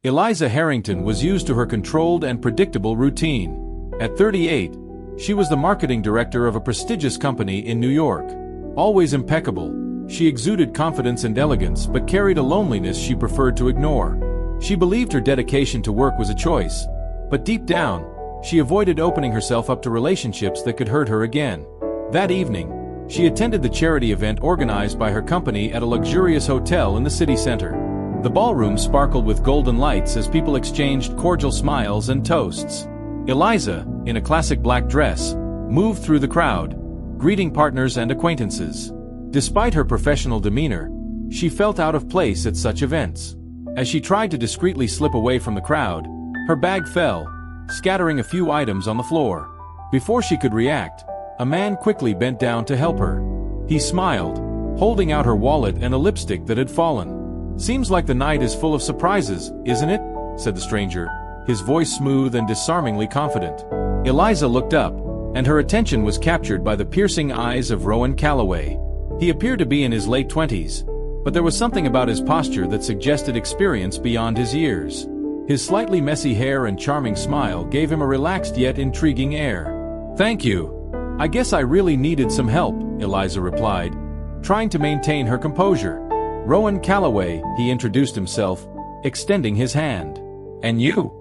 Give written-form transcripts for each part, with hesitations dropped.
Eliza Harrington was used to her controlled and predictable routine. At 38, she was the marketing director of a prestigious company in New York. Always impeccable, she exuded confidence and elegance but carried a loneliness she preferred to ignore. She believed her dedication to work was a choice, but deep down, she avoided opening herself up to relationships that could hurt her again. That evening, she attended the charity event organized by her company at a luxurious hotel in the city center. The ballroom sparkled with golden lights as people exchanged cordial smiles and toasts. Eliza, in a classic black dress, moved through the crowd, greeting partners and acquaintances. Despite her professional demeanor, she felt out of place at such events. As she tried to discreetly slip away from the crowd, her bag fell, scattering a few items on the floor. Before she could react, a man quickly bent down to help her. He smiled, holding out her wallet and a lipstick that had fallen. "Seems like the night is full of surprises, isn't it?" said the stranger, his voice smooth and disarmingly confident. Eliza looked up, and her attention was captured by the piercing eyes of Rowan Calloway. He appeared to be in his late 20s, but there was something about his posture that suggested experience beyond his years. His slightly messy hair and charming smile gave him a relaxed yet intriguing air. "Thank you. I guess I really needed some help," Eliza replied, trying to maintain her composure. "Rowan Calloway," he introduced himself, extending his hand. "And you?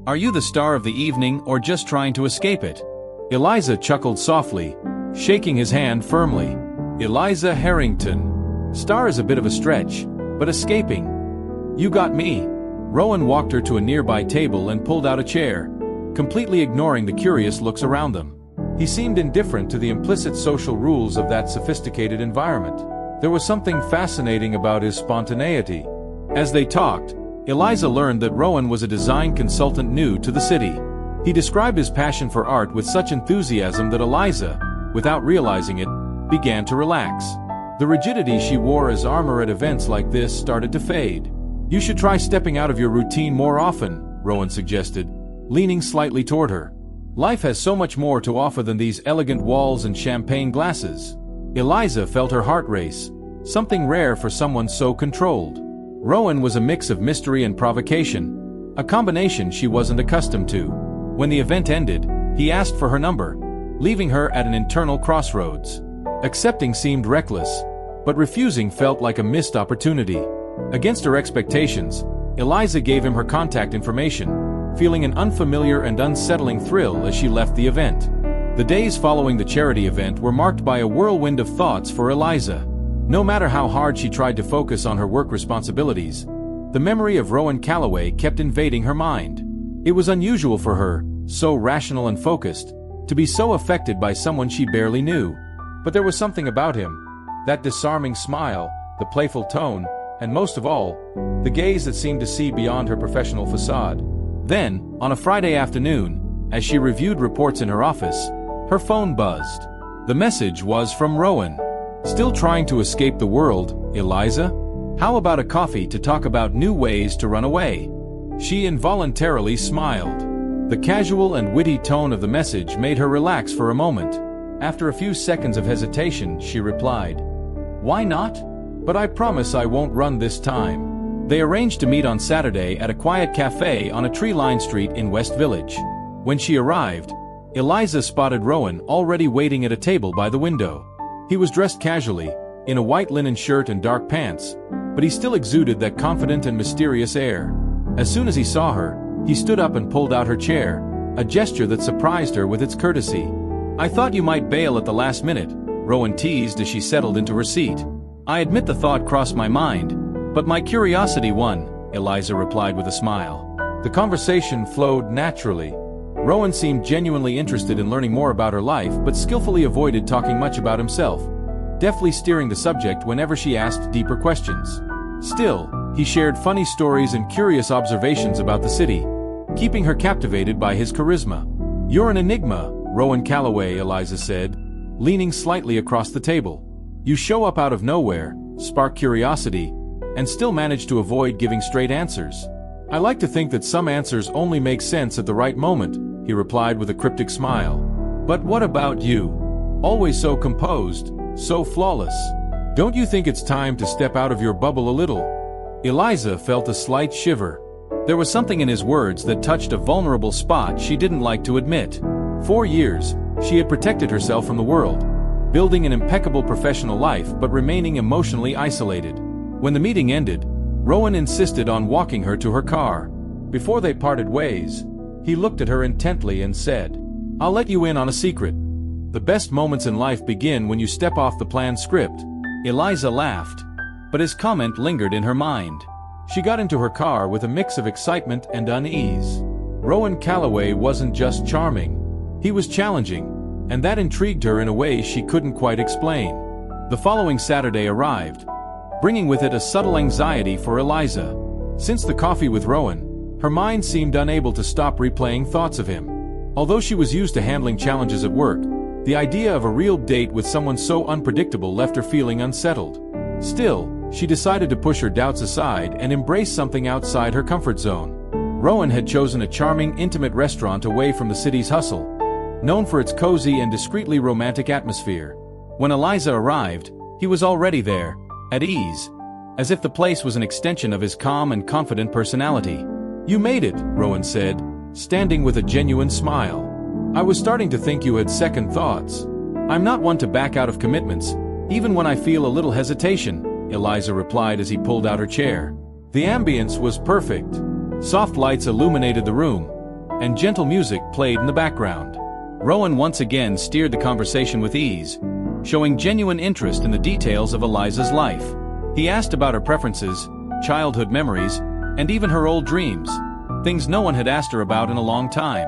Are you the star of the evening or just trying to escape it?" Eliza chuckled softly, shaking his hand firmly. "Eliza Harrington. Star is a bit of a stretch, but escaping. You got me." Rowan walked her to a nearby table and pulled out a chair, completely ignoring the curious looks around them. He seemed indifferent to the implicit social rules of that sophisticated environment. There was something fascinating about his spontaneity. As they talked, Eliza learned that Rowan was a design consultant new to the city. He described his passion for art with such enthusiasm that Eliza, without realizing it, began to relax. The rigidity she wore as armor at events like this started to fade. "You should try stepping out of your routine more often," Rowan suggested, leaning slightly toward her. "Life has so much more to offer than these elegant walls and champagne glasses." Eliza felt her heart race, something rare for someone so controlled. Rowan was a mix of mystery and provocation, a combination she wasn't accustomed to. When the event ended, he asked for her number, leaving her at an internal crossroads. Accepting seemed reckless, but refusing felt like a missed opportunity. Against her expectations, Eliza gave him her contact information, feeling an unfamiliar and unsettling thrill as she left the event. The days following the charity event were marked by a whirlwind of thoughts for Eliza. No matter how hard she tried to focus on her work responsibilities, the memory of Rowan Calloway kept invading her mind. It was unusual for her, so rational and focused, to be so affected by someone she barely knew. But there was something about him, that disarming smile, the playful tone, and most of all, the gaze that seemed to see beyond her professional facade. Then, on a Friday afternoon, as she reviewed reports in her office, her phone buzzed. The message was from Rowan. "Still trying to escape the world, Eliza? How about a coffee to talk about new ways to run away?" She involuntarily smiled. The casual and witty tone of the message made her relax for a moment. After a few seconds of hesitation, she replied, "Why not? But I promise I won't run this time." They arranged to meet on Saturday at a quiet cafe on a tree-lined street in West Village. When she arrived, Eliza spotted Rowan already waiting at a table by the window. He was dressed casually, in a white linen shirt and dark pants, but he still exuded that confident and mysterious air. As soon as he saw her, he stood up and pulled out her chair, a gesture that surprised her with its courtesy. "I thought you might bail at the last minute," Rowan teased as she settled into her seat. "I admit the thought crossed my mind, but my curiosity won," Eliza replied with a smile. The conversation flowed naturally. Rowan seemed genuinely interested in learning more about her life but skillfully avoided talking much about himself, deftly steering the subject whenever she asked deeper questions. Still, he shared funny stories and curious observations about the city, keeping her captivated by his charisma. "You're an enigma, Rowan Calloway," Eliza said, leaning slightly across the table. "You show up out of nowhere, spark curiosity, and still manage to avoid giving straight answers. I like to think that some answers only make sense at the right moment," he replied with a cryptic smile. "But what about you? Always so composed, so flawless. Don't you think it's time to step out of your bubble a little?" Eliza felt a slight shiver. There was something in his words that touched a vulnerable spot she didn't like to admit. 4 years, she had protected herself from the world, building an impeccable professional life but remaining emotionally isolated. When the meeting ended, Rowan insisted on walking her to her car. Before they parted ways, he looked at her intently and said, "I'll let you in on a secret. The best moments in life begin when you step off the planned script." Eliza laughed, but his comment lingered in her mind. She got into her car with a mix of excitement and unease. Rowan Calloway wasn't just charming. He was challenging, and that intrigued her in a way she couldn't quite explain. The following Saturday arrived, bringing with it a subtle anxiety for Eliza. Since the coffee with Rowan, her mind seemed unable to stop replaying thoughts of him. Although she was used to handling challenges at work, the idea of a real date with someone so unpredictable left her feeling unsettled. Still, she decided to push her doubts aside and embrace something outside her comfort zone. Rowan had chosen a charming, intimate restaurant away from the city's hustle, known for its cozy and discreetly romantic atmosphere. When Eliza arrived, he was already there, at ease, as if the place was an extension of his calm and confident personality. "You made it," Rowan said, standing with a genuine smile. "I was starting to think you had second thoughts." "I'm not one to back out of commitments, even when I feel a little hesitation," Eliza replied as he pulled out her chair. The ambience was perfect. Soft lights illuminated the room, and gentle music played in the background. Rowan once again steered the conversation with ease, showing genuine interest in the details of Eliza's life. He asked about her preferences, childhood memories, and even her old dreams, things no one had asked her about in a long time.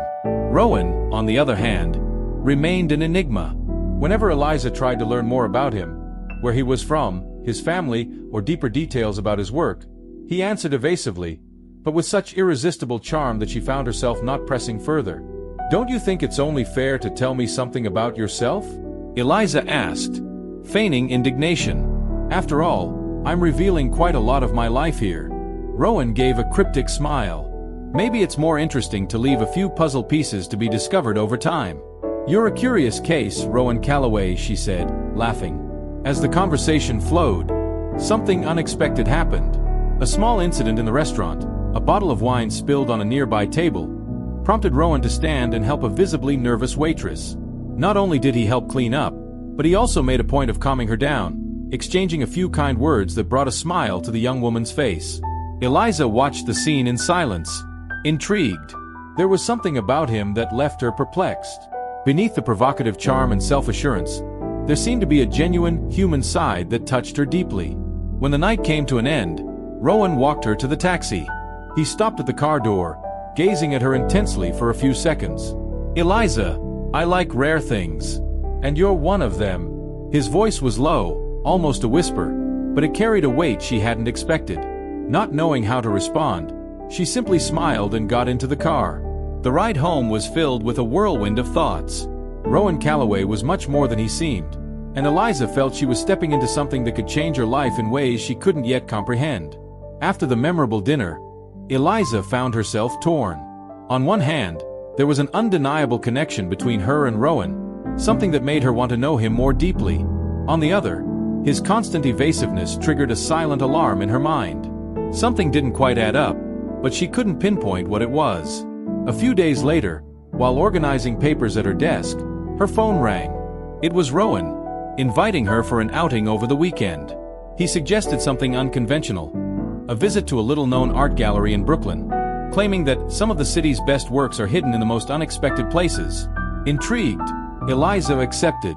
Rowan, on the other hand, remained an enigma. Whenever Eliza tried to learn more about him, where he was from, his family, or deeper details about his work, he answered evasively, but with such irresistible charm that she found herself not pressing further. "Don't you think it's only fair to tell me something about yourself?" Eliza asked, feigning indignation. "After all, I'm revealing quite a lot of my life here." Rowan gave a cryptic smile. "Maybe it's more interesting to leave a few puzzle pieces to be discovered over time." "You're a curious case, Rowan Calloway," she said, laughing. As the conversation flowed, something unexpected happened. A small incident in the restaurant, a bottle of wine spilled on a nearby table, prompted Rowan to stand and help a visibly nervous waitress. Not only did he help clean up, but he also made a point of calming her down, exchanging a few kind words that brought a smile to the young woman's face. Eliza watched the scene in silence, intrigued. There was something about him that left her perplexed. Beneath the provocative charm and self-assurance, there seemed to be a genuine, human side that touched her deeply. When the night came to an end, Rowan walked her to the taxi. He stopped at the car door, gazing at her intensely for a few seconds. "Eliza, I like rare things. And you're one of them." His voice was low, almost a whisper, but it carried a weight she hadn't expected. Not knowing how to respond, she simply smiled and got into the car. The ride home was filled with a whirlwind of thoughts. Rowan Calloway was much more than he seemed, and Eliza felt she was stepping into something that could change her life in ways she couldn't yet comprehend. After the memorable dinner, Eliza found herself torn. On one hand, there was an undeniable connection between her and Rowan, something that made her want to know him more deeply. On the other, his constant evasiveness triggered a silent alarm in her mind. Something didn't quite add up, but she couldn't pinpoint what it was. A few days later, while organizing papers at her desk, her phone rang. It was Rowan, inviting her for an outing over the weekend. He suggested something unconventional, a visit to a little-known art gallery in Brooklyn, claiming that some of the city's best works are hidden in the most unexpected places. Intrigued, Eliza accepted.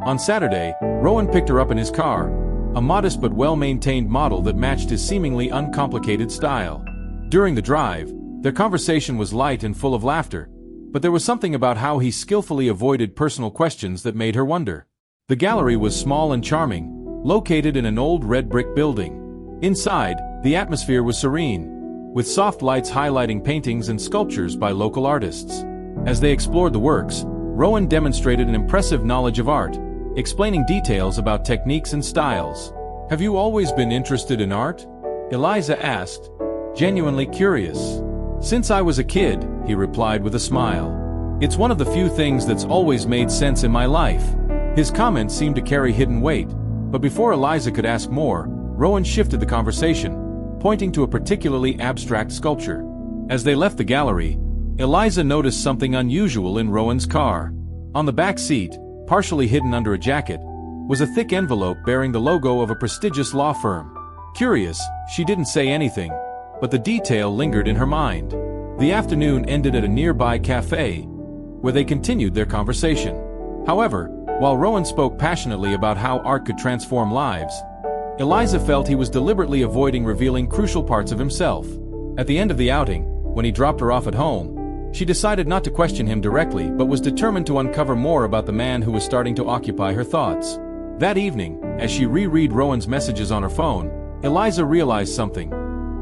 On Saturday, Rowan picked her up in his car, a modest but well-maintained model that matched his seemingly uncomplicated style. During the drive, their conversation was light and full of laughter, but there was something about how he skillfully avoided personal questions that made her wonder. The gallery was small and charming, located in an old red brick building. Inside, the atmosphere was serene, with soft lights highlighting paintings and sculptures by local artists. As they explored the works, Rowan demonstrated an impressive knowledge of art, explaining details about techniques and styles. "Have you always been interested in art?" Eliza asked, genuinely curious. "Since I was a kid," he replied with a smile. "It's one of the few things that's always made sense in my life." His comments seemed to carry hidden weight, but before Eliza could ask more, Rowan shifted the conversation, pointing to a particularly abstract sculpture. As they left the gallery, Eliza noticed something unusual in Rowan's car. On the back seat, partially hidden under a jacket, was a thick envelope bearing the logo of a prestigious law firm. Curious, she didn't say anything, but the detail lingered in her mind. The afternoon ended at a nearby cafe, where they continued their conversation. However, while Rowan spoke passionately about how art could transform lives, Eliza felt he was deliberately avoiding revealing crucial parts of himself. At the end of the outing, when he dropped her off at home, she decided not to question him directly but was determined to uncover more about the man who was starting to occupy her thoughts. That evening, as she reread Rowan's messages on her phone, Eliza realized something.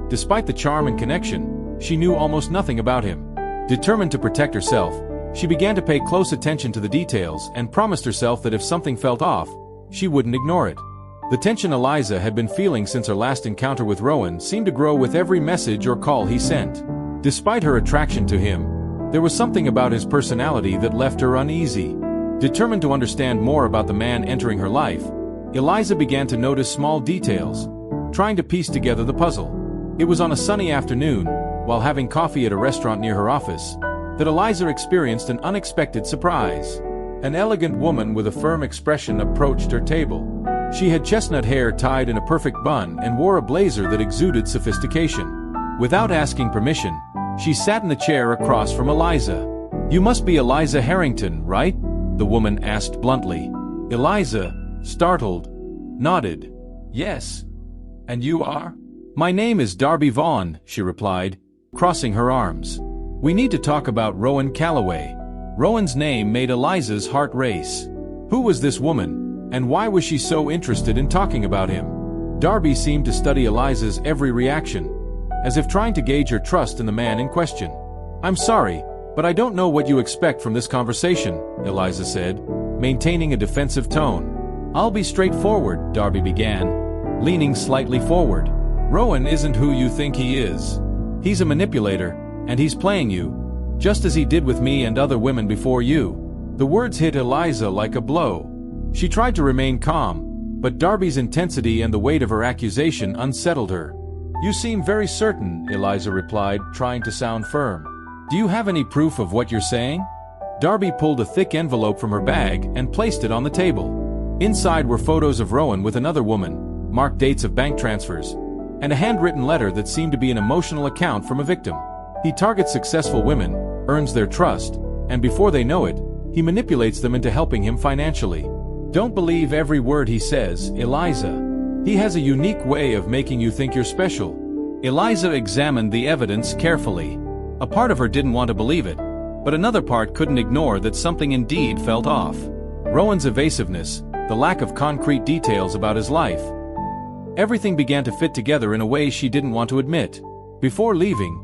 Despite the charm and connection, she knew almost nothing about him. Determined to protect herself, she began to pay close attention to the details and promised herself that if something felt off, she wouldn't ignore it. The tension Eliza had been feeling since her last encounter with Rowan seemed to grow with every message or call he sent. Despite her attraction to him, there was something about his personality that left her uneasy. Determined to understand more about the man entering her life, Eliza began to notice small details, trying to piece together the puzzle. It was on a sunny afternoon, while having coffee at a restaurant near her office, that Eliza experienced an unexpected surprise. An elegant woman with a firm expression approached her table. She had chestnut hair tied in a perfect bun and wore a blazer that exuded sophistication. Without asking permission, she sat in the chair across from Eliza. "You must be Eliza Harrington, right?" the woman asked bluntly. Eliza, startled, nodded. "Yes. And you are?" "My name is Darby Vaughn," she replied, crossing her arms. "We need to talk about Rowan Calloway." Rowan's name made Eliza's heart race. Who was this woman, and why was she so interested in talking about him? Darby seemed to study Eliza's every reaction, as if trying to gauge her trust in the man in question. "I'm sorry, but I don't know what you expect from this conversation," Eliza said, maintaining a defensive tone. "I'll be straightforward," Darby began, leaning slightly forward. "Rowan isn't who you think he is. He's a manipulator, and he's playing you, just as he did with me and other women before you." The words hit Eliza like a blow. She tried to remain calm, but Darby's intensity and the weight of her accusation unsettled her. "You seem very certain," Eliza replied, trying to sound firm. "Do you have any proof of what you're saying?" Darby pulled a thick envelope from her bag and placed it on the table. Inside were photos of Rowan with another woman, marked dates of bank transfers, and a handwritten letter that seemed to be an emotional account from a victim. He targets successful women, earns their trust, and before they know it, he manipulates them into helping him financially. Don't believe every word he says, Eliza. He has a unique way of making you think you're special. Eliza examined the evidence carefully. A part of her didn't want to believe it, but another part couldn't ignore that something indeed felt off. Rowan's evasiveness, the lack of concrete details about his life. Everything began to fit together in a way she didn't want to admit. Before leaving,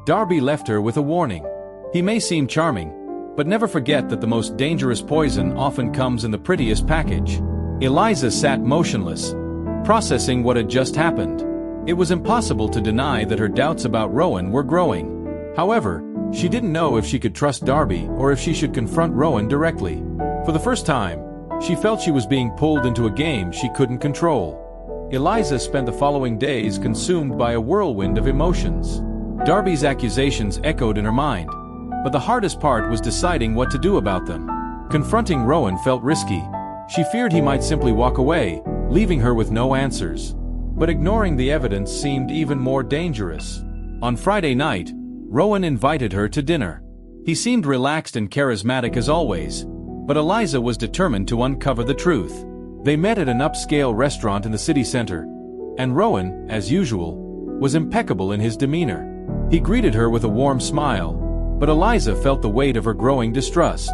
Darby left her with a warning. He may seem charming, but never forget that the most dangerous poison often comes in the prettiest package. Eliza sat motionless, processing what had just happened. It was impossible to deny that her doubts about Rowan were growing. However, she didn't know if she could trust Darby or if she should confront Rowan directly. For the first time, she felt she was being pulled into a game she couldn't control. Eliza spent the following days consumed by a whirlwind of emotions. Darby's accusations echoed in her mind, but the hardest part was deciding what to do about them. Confronting Rowan felt risky. She feared he might simply walk away, leaving her with no answers. But ignoring the evidence seemed even more dangerous. On Friday night, Rowan invited her to dinner. He seemed relaxed and charismatic as always, but Eliza was determined to uncover the truth. They met at an upscale restaurant in the city center, and Rowan, as usual, was impeccable in his demeanor. He greeted her with a warm smile, but Eliza felt the weight of her growing distrust.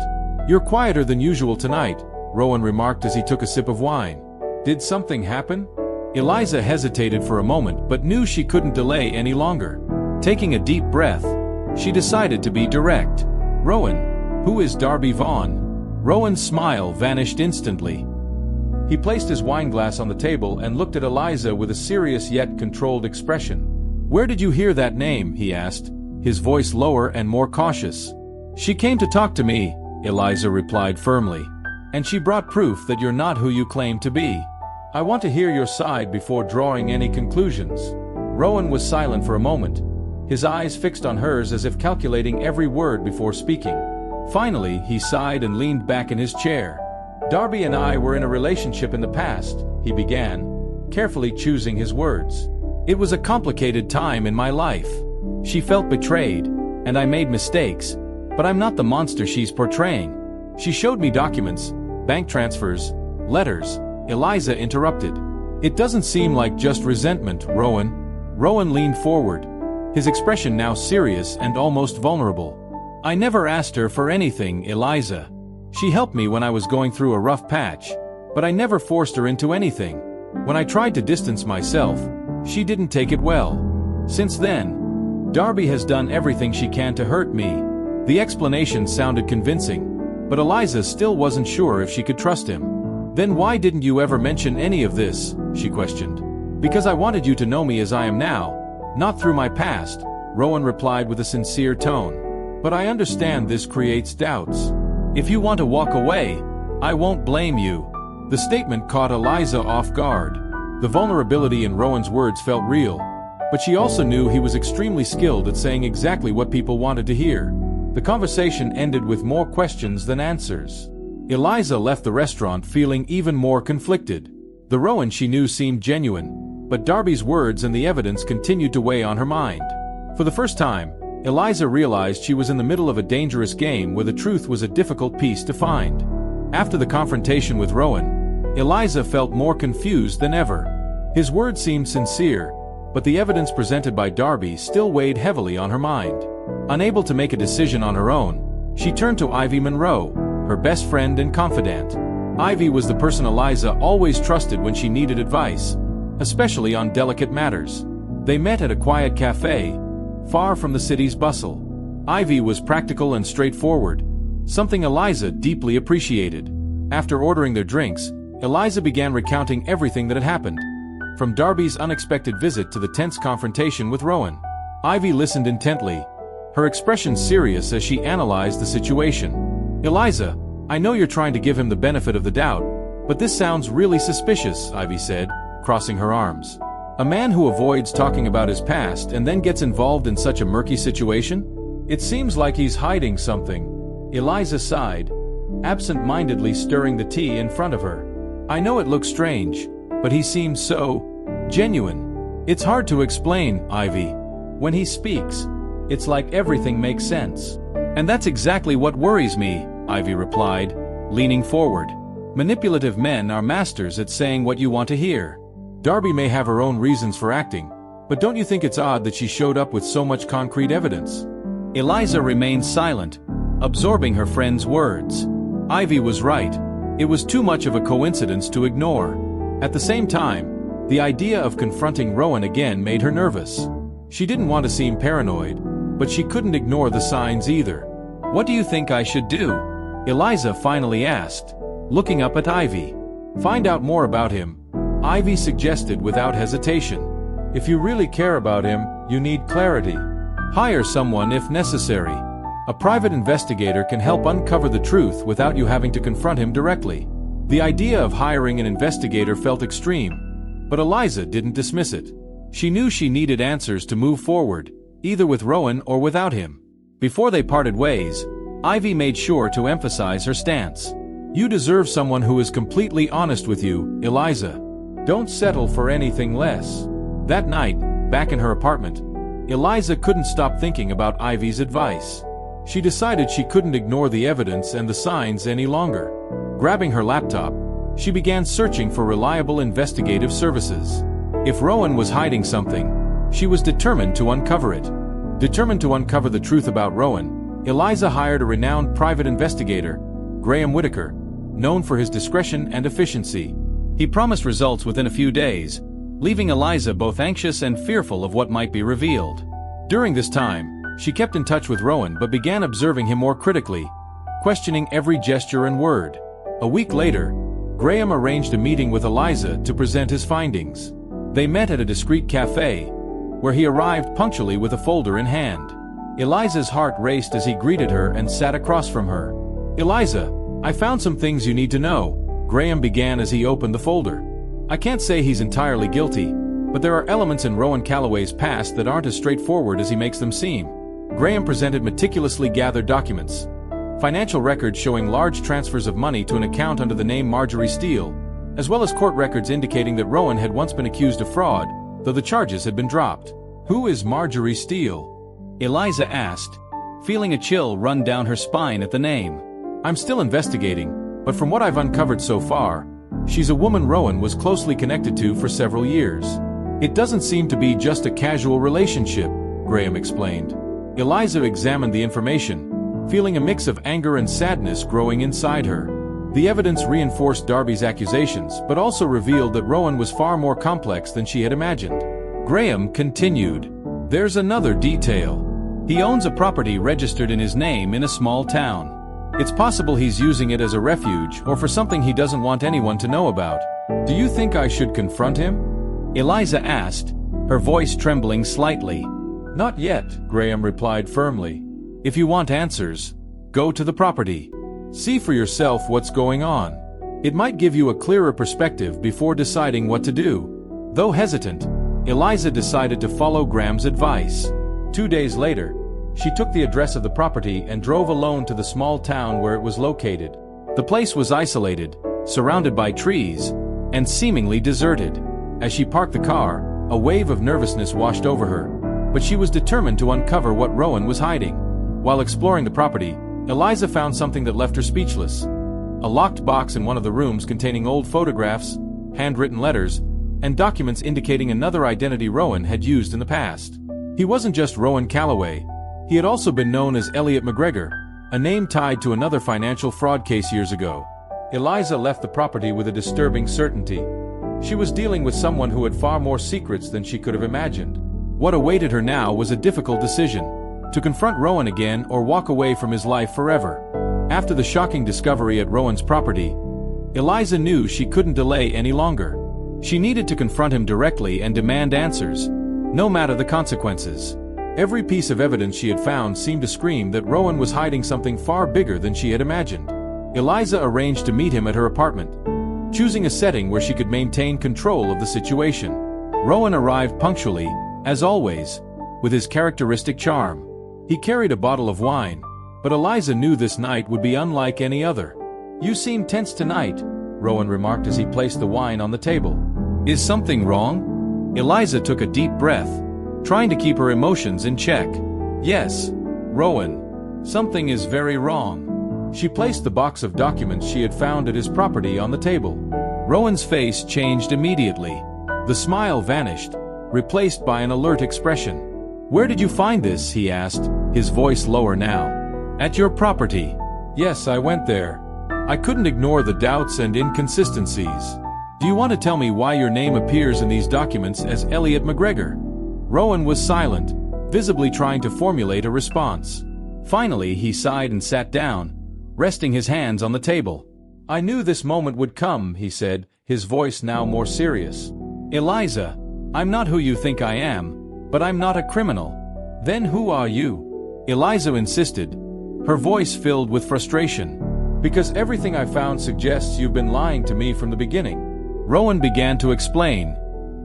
"You're quieter than usual tonight," Rowan remarked as he took a sip of wine. "Did something happen?" Eliza hesitated for a moment but knew she couldn't delay any longer. Taking a deep breath, she decided to be direct. "Rowan, who is Darby Vaughn?" Rowan's smile vanished instantly. He placed his wineglass on the table and looked at Eliza with a serious yet controlled expression. "Where did you hear that name?" he asked, his voice lower and more cautious. "She came to talk to me," Eliza replied firmly. "And she brought proof that you're not who you claim to be. I want to hear your side before drawing any conclusions." Rowan was silent for a moment, his eyes fixed on hers as if calculating every word before speaking. Finally, he sighed and leaned back in his chair. "Darby and I were in a relationship in the past," he began, carefully choosing his words. "It was a complicated time in my life. She felt betrayed, and I made mistakes, but I'm not the monster she's portraying." She showed me documents, bank transfers, letters. Eliza interrupted. "It doesn't seem like just resentment, Rowan." Rowan leaned forward, his expression now serious and almost vulnerable. "I never asked her for anything, Eliza. She helped me when I was going through a rough patch, but I never forced her into anything. When I tried to distance myself, she didn't take it well. Since then, Darby has done everything she can to hurt me." The explanation sounded convincing, but Eliza still wasn't sure if she could trust him. "Then why didn't you ever mention any of this?" she questioned. "Because I wanted you to know me as I am now, not through my past," Rowan replied with a sincere tone. "But I understand this creates doubts. If you want to walk away, I won't blame you." The statement caught Eliza off guard. The vulnerability in Rowan's words felt real, but she also knew he was extremely skilled at saying exactly what people wanted to hear. The conversation ended with more questions than answers. Eliza left the restaurant feeling even more conflicted. The Rowan she knew seemed genuine, but Darby's words and the evidence continued to weigh on her mind. For the first time, Eliza realized she was in the middle of a dangerous game where the truth was a difficult piece to find. After the confrontation with Rowan, Eliza felt more confused than ever. His words seemed sincere, but the evidence presented by Darby still weighed heavily on her mind. Unable to make a decision on her own, she turned to Ivy Monroe, her best friend and confidant. Ivy was the person Eliza always trusted when she needed advice, especially on delicate matters. They met at a quiet cafe, far from the city's bustle. Ivy was practical and straightforward, something Eliza deeply appreciated. After ordering their drinks, Eliza began recounting everything that had happened, from Darby's unexpected visit to the tense confrontation with Rowan. Ivy listened intently, her expression serious as she analyzed the situation. "Eliza, I know you're trying to give him the benefit of the doubt, but this sounds really suspicious," Ivy said, crossing her arms. "A man who avoids talking about his past and then gets involved in such a murky situation? It seems like he's hiding something." Eliza sighed, absent-mindedly stirring the tea in front of her. "I know it looks strange, but he seems so genuine. It's hard to explain, Ivy. When he speaks, it's like everything makes sense." "And that's exactly what worries me," Ivy replied, leaning forward. "Manipulative men are masters at saying what you want to hear. Darby may have her own reasons for acting, but don't you think it's odd that she showed up with so much concrete evidence?" Eliza remained silent, absorbing her friend's words. Ivy was right. It was too much of a coincidence to ignore. At the same time, the idea of confronting Rowan again made her nervous. She didn't want to seem paranoid, but she couldn't ignore the signs either. "What do you think I should do?" Eliza finally asked, looking up at Ivy. "Find out more about him," Ivy suggested without hesitation. "If you really care about him, you need clarity. Hire someone if necessary. A private investigator can help uncover the truth without you having to confront him directly." The idea of hiring an investigator felt extreme, but Eliza didn't dismiss it. She knew she needed answers to move forward, either with Rowan or without him. Before they parted ways, Ivy made sure to emphasize her stance. "You deserve someone who is completely honest with you, Eliza. Don't settle for anything less." That night, back in her apartment, Eliza couldn't stop thinking about Ivy's advice. She decided she couldn't ignore the evidence and the signs any longer. Grabbing her laptop, she began searching for reliable investigative services. If Rowan was hiding something, she was determined to uncover it. Determined to uncover the truth about Rowan, Eliza hired a renowned private investigator, Graham Whitaker, known for his discretion and efficiency. He promised results within a few days, leaving Eliza both anxious and fearful of what might be revealed. During this time, she kept in touch with Rowan but began observing him more critically, questioning every gesture and word. A week later, Graham arranged a meeting with Eliza to present his findings. They met at a discreet cafe, where he arrived punctually with a folder in hand. Eliza's heart raced as he greeted her and sat across from her. "Eliza, I found some things you need to know," Graham began as he opened the folder. "I can't say he's entirely guilty, But there are elements in Rowan Calloway's past that aren't as straightforward as he makes them seem. Graham presented meticulously gathered documents. Financial records showing large transfers of money to an account under the name Marjorie Steele, as well as court records indicating that Rowan had once been accused of fraud, though the charges had been dropped. "Who is Marjorie Steele?" Eliza asked, feeling a chill run down her spine at the name. "I'm still investigating, but from what I've uncovered so far, she's a woman Rowan was closely connected to for several years. It doesn't seem to be just a casual relationship," Graham explained. Eliza examined the information, feeling a mix of anger and sadness growing inside her. The evidence reinforced Darby's accusations, but also revealed that Rowan was far more complex than she had imagined. Graham continued, "There's another detail. He owns a property registered in his name in a small town. It's possible he's using it as a refuge or for something he doesn't want anyone to know about. Do you think I should confront him?" Eliza asked, her voice trembling slightly. "Not yet," Graham replied firmly. "If you want answers, go to the property. See for yourself what's going on. It might give you a clearer perspective before deciding what to do." Though hesitant, Eliza decided to follow Graham's advice. 2 days later, she took the address of the property and drove alone to the small town where it was located. The place was isolated, surrounded by trees, and seemingly deserted. As she parked the car, a wave of nervousness washed over her, but she was determined to uncover what Rowan was hiding. While exploring the property, Eliza found something that left her speechless. A locked box in one of the rooms containing old photographs, handwritten letters, and documents indicating another identity Rowan had used in the past. He wasn't just Rowan Calloway. He had also been known as Elliot McGregor, a name tied to another financial fraud case years ago. Eliza left the property with a disturbing certainty. She was dealing with someone who had far more secrets than she could have imagined. What awaited her now was a difficult decision: to confront Rowan again or walk away from his life forever. After the shocking discovery at Rowan's property, Eliza knew she couldn't delay any longer. She needed to confront him directly and demand answers, no matter the consequences. Every piece of evidence she had found seemed to scream that Rowan was hiding something far bigger than she had imagined. Eliza arranged to meet him at her apartment, choosing a setting where she could maintain control of the situation. Rowan arrived punctually, as always, with his characteristic charm. He carried a bottle of wine, but Eliza knew this night would be unlike any other. "You seem tense tonight," Rowan remarked as he placed the wine on the table. "Is something wrong?" Eliza took a deep breath, trying to keep her emotions in check. "Yes, Rowan, something is very wrong." She placed the box of documents she had found at his property on the table. Rowan's face changed immediately. The smile vanished, replaced by an alert expression. "Where did you find this?" he asked, his voice lower now. "At your property." "Yes, I went there. I couldn't ignore the doubts and inconsistencies. Do you want to tell me why your name appears in these documents as Elliot McGregor?" Rowan was silent, visibly trying to formulate a response. Finally, he sighed and sat down, resting his hands on the table. "I knew this moment would come," he said, his voice now more serious. "Eliza, I'm not who you think I am, but I'm not a criminal." "Then who are you?" Eliza insisted, her voice filled with frustration. "Because everything I found suggests you've been lying to me from the beginning." Rowan began to explain,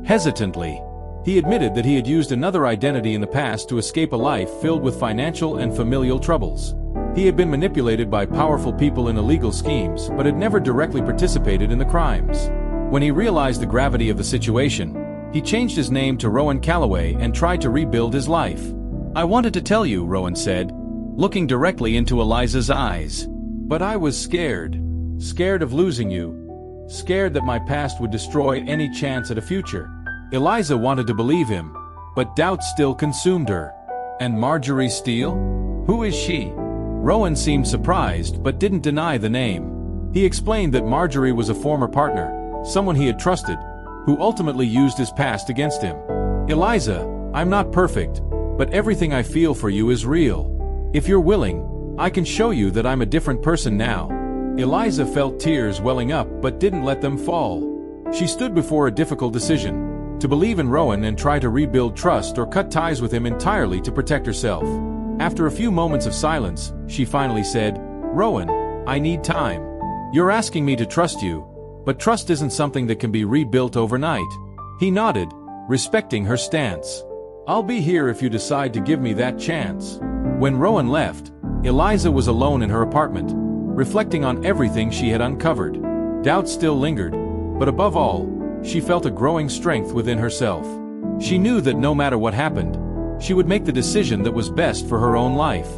hesitantly. He admitted that he had used another identity in the past to escape a life filled with financial and familial troubles. He had been manipulated by powerful people in illegal schemes, but had never directly participated in the crimes. When he realized the gravity of the situation, he changed his name to Rowan Calloway and tried to rebuild his life. "I wanted to tell you," Rowan said, looking directly into Eliza's eyes. "But I was scared. Scared of losing you. Scared that my past would destroy any chance at a future." Eliza wanted to believe him, but doubt still consumed her. "And Marjorie Steele? Who is she?" Rowan seemed surprised but didn't deny the name. He explained that Marjorie was a former partner, someone he had trusted, who ultimately used his past against him. "Eliza, I'm not perfect, but everything I feel for you is real. If you're willing, I can show you that I'm a different person now." Eliza felt tears welling up but didn't let them fall. She stood before a difficult decision: to believe in Rowan and try to rebuild trust or cut ties with him entirely to protect herself. After a few moments of silence, she finally said, "Rowan, I need time. You're asking me to trust you, but trust isn't something that can be rebuilt overnight." He nodded, respecting her stance. "I'll be here if you decide to give me that chance." When Rowan left, Eliza was alone in her apartment, reflecting on everything she had uncovered. Doubts still lingered, but above all, she felt a growing strength within herself. She knew that no matter what happened, she would make the decision that was best for her own life.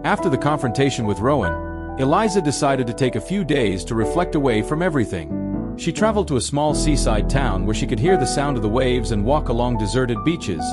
After the confrontation with Rowan, Eliza decided to take a few days to reflect away from everything. She traveled to a small seaside town where she could hear the sound of the waves and walk along deserted beaches,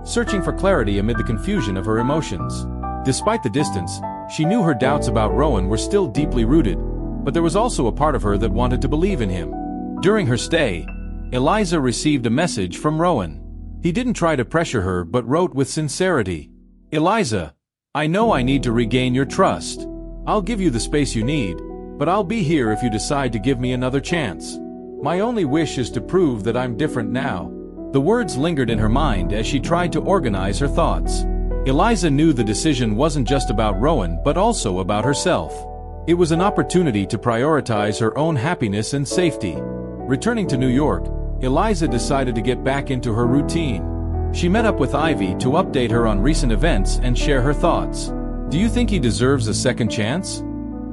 searching for clarity amid the confusion of her emotions. Despite the distance, she knew her doubts about Rowan were still deeply rooted, but there was also a part of her that wanted to believe in him. During her stay, Eliza received a message from Rowan. He didn't try to pressure her but wrote with sincerity, "Eliza, I know I need to regain your trust. I'll give you the space you need, but I'll be here if you decide to give me another chance. My only wish is to prove that I'm different now." The words lingered in her mind as she tried to organize her thoughts. Eliza knew the decision wasn't just about Rowan but also about herself. It was an opportunity to prioritize her own happiness and safety. Returning to New York, Eliza decided to get back into her routine. She met up with Ivy to update her on recent events and share her thoughts. "Do you think he deserves a second chance?"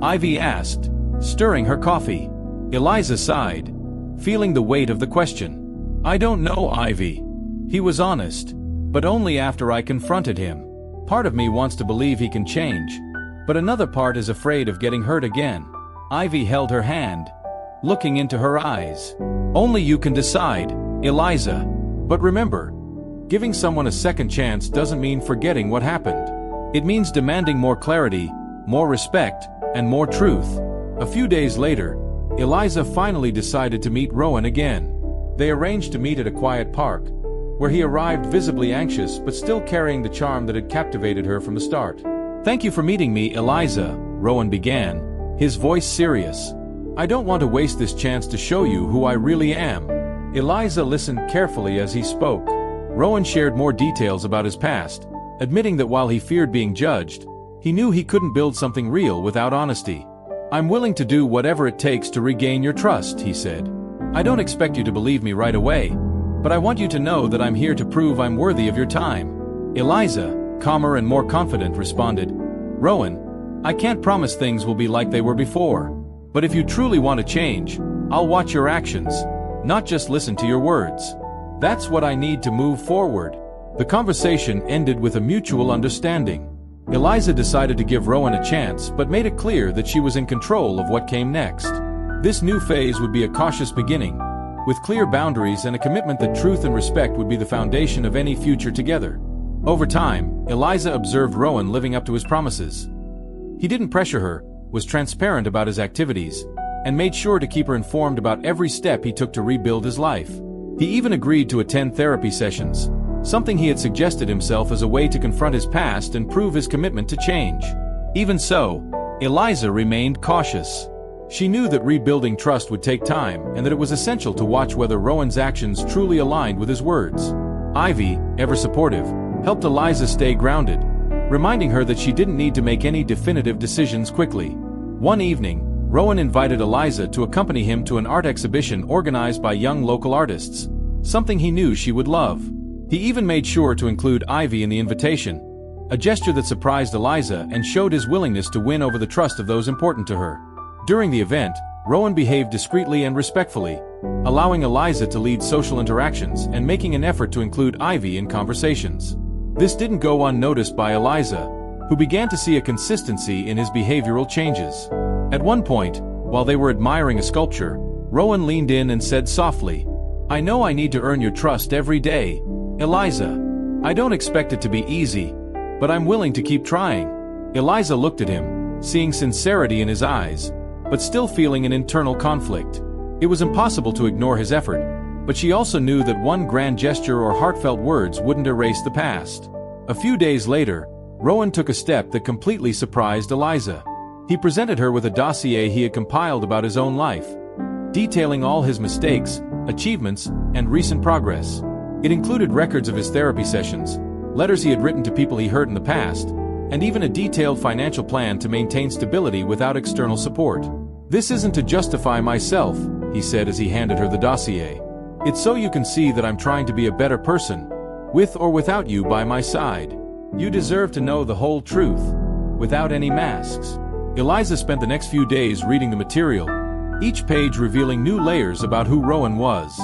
Ivy asked, stirring her coffee. Eliza sighed, feeling the weight of the question. "I don't know, Ivy. He was honest, but only after I confronted him. Part of me wants to believe he can change, but another part is afraid of getting hurt again." Ivy held her hand, looking into her eyes. "Only you can decide, Eliza. But remember, giving someone a second chance doesn't mean forgetting what happened. It means demanding more clarity, more respect, and more truth." A few days later, Eliza finally decided to meet Rowan again. They arranged to meet at a quiet park, where he arrived visibly anxious but still carrying the charm that had captivated her from the start. "Thank you for meeting me, Eliza," Rowan began, his voice serious. "I don't want to waste this chance to show you who I really am." Eliza listened carefully as he spoke. Rowan shared more details about his past, admitting that while he feared being judged, he knew he couldn't build something real without honesty. "I'm willing to do whatever it takes to regain your trust," he said. "I don't expect you to believe me right away, but I want you to know that I'm here to prove I'm worthy of your time." Eliza, calmer and more confident, responded, "Rowan, I can't promise things will be like they were before, but if you truly want to change, I'll watch your actions, not just listen to your words. That's what I need to move forward." The conversation ended with a mutual understanding. Eliza decided to give Rowan a chance but made it clear that she was in control of what came next. This new phase would be a cautious beginning, with clear boundaries and a commitment that truth and respect would be the foundation of any future together. Over time, Eliza observed Rowan living up to his promises. He didn't pressure her, was transparent about his activities, and made sure to keep her informed about every step he took to rebuild his life. He even agreed to attend therapy sessions, something he had suggested himself as a way to confront his past and prove his commitment to change. Even so, Eliza remained cautious. She knew that rebuilding trust would take time and that it was essential to watch whether Rowan's actions truly aligned with his words. Ivy, ever supportive, helped Eliza stay grounded, reminding her that she didn't need to make any definitive decisions quickly. One evening, Rowan invited Eliza to accompany him to an art exhibition organized by young local artists, something he knew she would love. He even made sure to include Ivy in the invitation, a gesture that surprised Eliza and showed his willingness to win over the trust of those important to her. During the event, Rowan behaved discreetly and respectfully, allowing Eliza to lead social interactions and making an effort to include Ivy in conversations. This didn't go unnoticed by Eliza, who began to see a consistency in his behavioral changes. At one point, while they were admiring a sculpture, Rowan leaned in and said softly, "I know I need to earn your trust every day, Eliza. I don't expect it to be easy, but I'm willing to keep trying." Eliza looked at him, seeing sincerity in his eyes, but still feeling an internal conflict. It was impossible to ignore his effort, but she also knew that one grand gesture or heartfelt words wouldn't erase the past. A few days later, Rowan took a step that completely surprised Eliza. He presented her with a dossier he had compiled about his own life, detailing all his mistakes, achievements, and recent progress. It included records of his therapy sessions, letters he had written to people he hurt in the past, and even a detailed financial plan to maintain stability without external support. "This isn't to justify myself," he said as he handed her the dossier. It's so you can see that I'm trying to be a better person, with or without you by my side. You deserve to know the whole truth, without any masks. Eliza spent the next few days reading the material, each page revealing new layers about who Rowan was.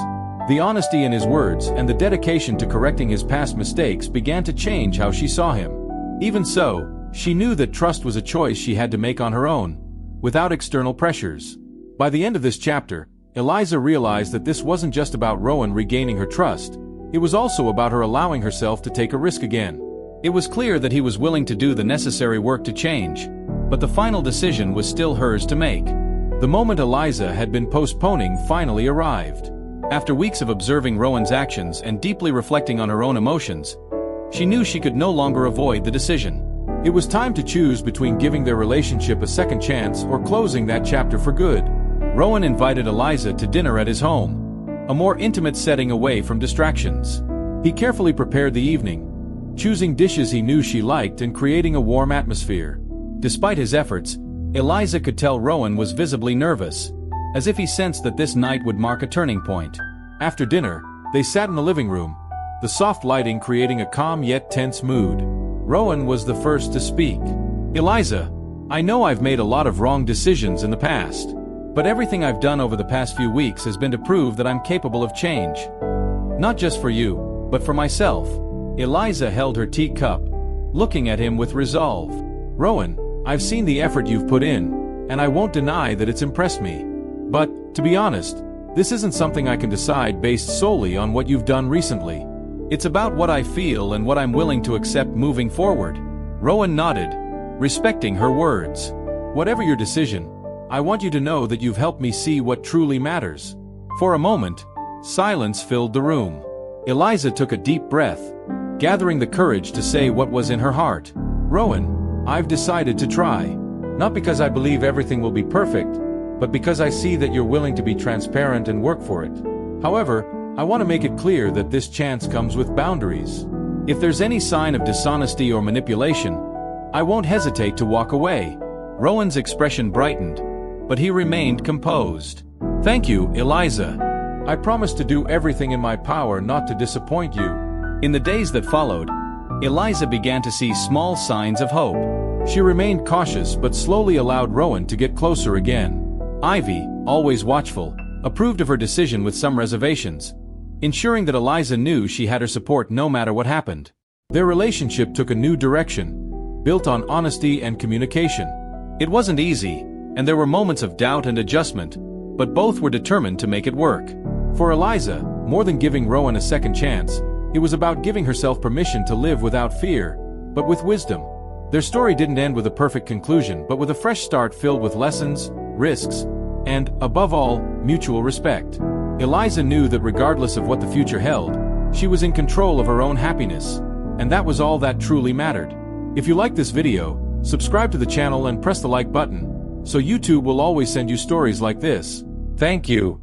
The honesty in his words and the dedication to correcting his past mistakes began to change how she saw him. Even so, she knew that trust was a choice she had to make on her own, without external pressures. By the end of this chapter, Eliza realized that this wasn't just about Rowan regaining her trust, it was also about her allowing herself to take a risk again. It was clear that he was willing to do the necessary work to change, but the final decision was still hers to make. The moment Eliza had been postponing finally arrived. After weeks of observing Rowan's actions and deeply reflecting on her own emotions, she knew she could no longer avoid the decision. It was time to choose between giving their relationship a second chance or closing that chapter for good. Rowan invited Eliza to dinner at his home, a more intimate setting away from distractions. He carefully prepared the evening, choosing dishes he knew she liked and creating a warm atmosphere. Despite his efforts, Eliza could tell Rowan was visibly nervous, as if he sensed that this night would mark a turning point. After dinner, they sat in the living room, the soft lighting creating a calm yet tense mood. Rowan was the first to speak. "Eliza, I know I've made a lot of wrong decisions in the past, but everything I've done over the past few weeks has been to prove that I'm capable of change. Not just for you, but for myself." Eliza held her teacup, looking at him with resolve. "Rowan, I've seen the effort you've put in, and I won't deny that it's impressed me. But, to be honest, this isn't something I can decide based solely on what you've done recently. It's about what I feel and what I'm willing to accept moving forward." Rowan nodded, respecting her words. "Whatever your decision, I want you to know that you've helped me see what truly matters." For a moment, silence filled the room. Eliza took a deep breath, gathering the courage to say what was in her heart. "Rowan, I've decided to try. Not because I believe everything will be perfect, but because I see that you're willing to be transparent and work for it. However, I want to make it clear that this chance comes with boundaries. If there's any sign of dishonesty or manipulation, I won't hesitate to walk away." Rowan's expression brightened, but he remained composed. "Thank you, Eliza. I promise to do everything in my power not to disappoint you." In the days that followed, Eliza began to see small signs of hope. She remained cautious but slowly allowed Rowan to get closer again. Ivy, always watchful, approved of her decision with some reservations, ensuring that Eliza knew she had her support no matter what happened. Their relationship took a new direction, built on honesty and communication. It wasn't easy, and there were moments of doubt and adjustment, but both were determined to make it work. For Eliza, more than giving Rowan a second chance, it was about giving herself permission to live without fear, but with wisdom. Their story didn't end with a perfect conclusion, but with a fresh start filled with lessons, risks, and, above all, mutual respect. Eliza knew that regardless of what the future held, she was in control of her own happiness, and that was all that truly mattered. If you like this video, subscribe to the channel and press the like button, so YouTube will always send you stories like this. Thank you.